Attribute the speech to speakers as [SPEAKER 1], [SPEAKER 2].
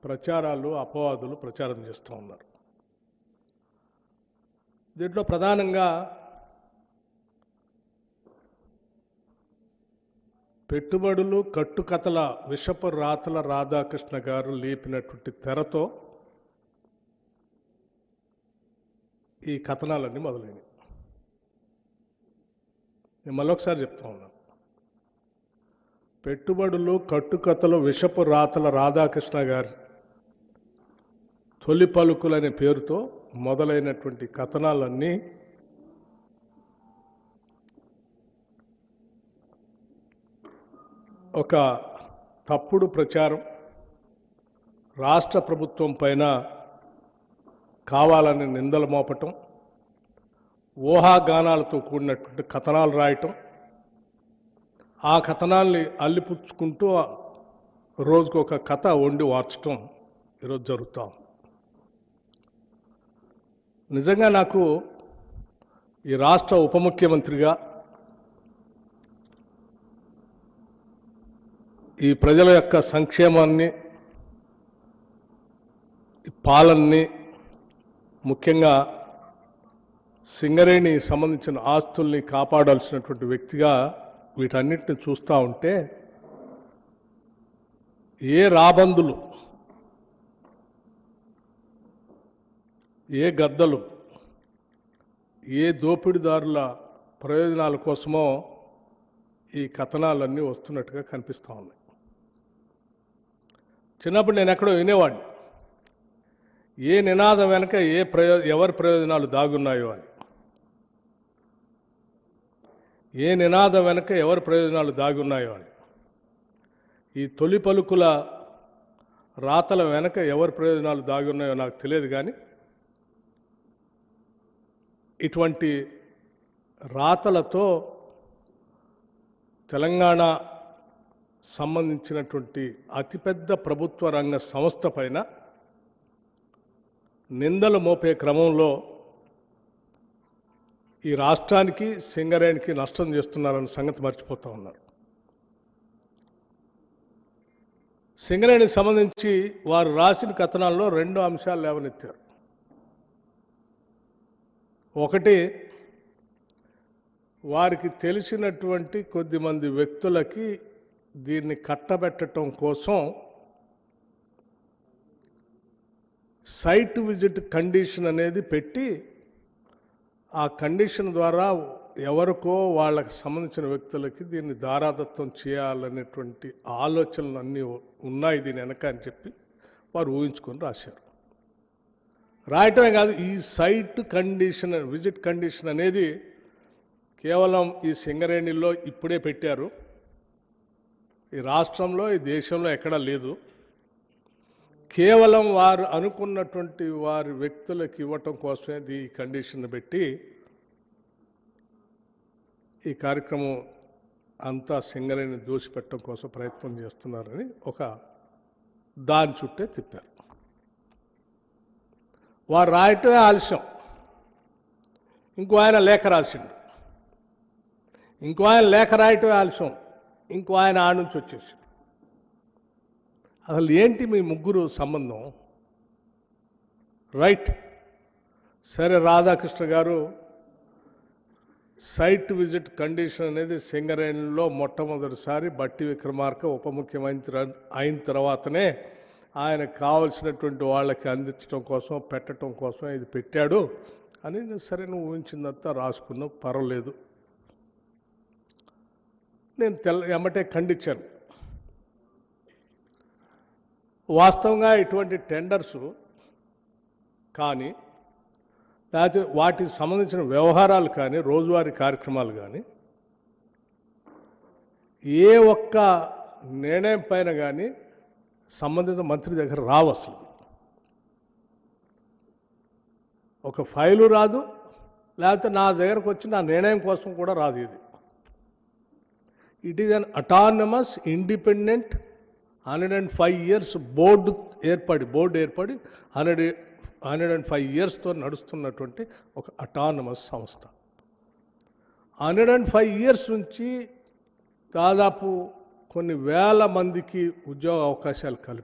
[SPEAKER 1] ప్రచారాలు అపవాదులు ప్రచారం చేస్తూ ఉన్నారు. దీంట్లో ప్రధానంగా పెట్టుబడులు కట్టుకథల విషపు రాతల రాధాకృష్ణ గారు లేపినటువంటి తెరతో ఈ కథనాలన్నీ మొదలైనవి. నేను మళ్ళొకసారి చెప్తా ఉన్నాను. పెట్టుబడులు కట్టుకథలు విషపు రాతల రాధాకృష్ణ గారి తొలి పలుకులనే పేరుతో మొదలైనటువంటి కథనాలన్నీ ఒక తప్పుడు ప్రచారం, రాష్ట్ర ప్రభుత్వం పైన కావాలని నిందలు మోపటం, ఊహాగానాలతో కూడినటువంటి కథనాలు రాయటం, ఆ కథనాల్ని అల్లిపుచ్చుకుంటూ రోజుకు ఒక కథ వండి వార్చటం ఈరోజు జరుగుతాం. నిజంగా నాకు ఈ రాష్ట్ర ఉప ముఖ్యమంత్రిగా ఈ ప్రజల యొక్క సంక్షేమాన్ని, పాలనని, ముఖ్యంగా సింగరేణి సంబంధించిన ఆస్తుల్ని కాపాడాల్సినటువంటి వ్యక్తిగా వీటన్నిటిని చూస్తూ ఉంటే ఏ రాబందులు, ఏ గద్దలు, ఏ దోపిడీదారుల ప్రయోజనాల కోసమో ఈ కథనాలన్నీ వస్తున్నట్టుగా కనిపిస్తూ ఉన్నాయి. చిన్నప్పుడు నేను ఎక్కడో వినేవాడిని, ఏ నినాదం వెనక ఎవరి ప్రయోజనాలు దాగున్నాయో అని. ఏ నినాదం వెనక ఎవరి ప్రయోజనాలు దాగున్నాయో అని. ఈ తొలి పలుకుల రాతల వెనక ఎవరి ప్రయోజనాలు దాగున్నాయో నాకు తెలియదు, కానీ ఇటువంటి రాతలతో తెలంగాణ సంబంధించినటువంటి అతిపెద్ద ప్రభుత్వ రంగ సంస్థ పైన నిందలు మోపే క్రమంలో ఈ రాష్ట్రానికి, సింగరేణికి నష్టం చేస్తున్నారన్న సంగతి మర్చిపోతూ ఉన్నారు. సింగరేణికి సంబంధించి వారు రాసిన కథనాల్లో 2 అంశాలు లేవనెత్తారు. ఒకటి, వారికి తెలిసినటువంటి కొద్దిమంది వ్యక్తులకి దీన్ని కట్టబెట్టడం కోసం సైట్ విజిట్ కండిషన్ అనేది పెట్టి, ఆ కండిషన్ ద్వారా ఎవరికో వాళ్ళకి సంబంధించిన వ్యక్తులకి దీన్ని దారాదత్తం చేయాలనేటువంటి ఆలోచనలు అన్నీ ఉన్నాయి దీని వెనక అని చెప్పి వారు ఊహించుకొని రాశారు. రాయటమే కాదు, ఈ సైట్ కండిషన్, విజిట్ కండిషన్ అనేది కేవలం ఈ సింగరేణిలో ఇప్పుడే పెట్టారు. ఈ రాష్ట్రంలో, ఈ దేశంలో ఎక్కడా లేదు. కేవలం వారు అనుకున్నటువంటి వారి వ్యక్తులకు ఇవ్వటం కోసమే ఈ కండిషన్ పెట్టి ఈ కార్యక్రమం అంతా సింగరేణిని దూసిపెట్టడం కోసం ప్రయత్నం చేస్తున్నారని ఒక దాని చుట్టే తిప్పారు. వారు రాయటమే ఆలస్యం. ఇంకో ఆయన లేఖ రాసిండు, ఇంకో ఆయన లేఖ రాయటమే ఆలస్యం, ఇంకో ఆయన ఆడ నుంచి వచ్చేసి. అసలు ఏంటి మీ ముగ్గురు సంబంధం? రైట్, సరే, రాధాకృష్ణ గారు సైట్ విజిట్ కండిషన్ అనేది సింగరేణిలో మొట్టమొదటిసారి బట్టి విక్రమార్క ఉప ముఖ్యమంత్రి అయిన తర్వాతనే ఆయనకు కావలసినటువంటి వాళ్ళకి అందించడం కోసం, పెట్టడం కోసం ఇది పెట్టాడు అని సరే నువ్వు ఊహించిందంతా రాసుకున్నావు, పర్వాలేదు. నేను ఎమ్మటే ఖండించాను. వాస్తవంగా ఇటువంటి టెండర్సు కానీ, లేకపోతే వాటికి సంబంధించిన వ్యవహారాలు కానీ, రోజువారీ కార్యక్రమాలు కానీ ఏ ఒక్క నిర్ణయం పైన కానీ సంబంధిత మంత్రి దగ్గర రావు. అసలు ఒక ఫైలు రాదు, లేకపోతే నా దగ్గరకు వచ్చి నా నిర్ణయం కోసం కూడా రాదు. ఇది it is an autonomous independent 105 years board ఏర్పడి 105 yearsతో నడుస్తున్నటువంటి ఒక అటానమస్ సంస్థ. 105 years నుంచి దాదాపు కొన్ని వేల మందికి ఉద్యోగ అవకాశాలు కల్పించారు.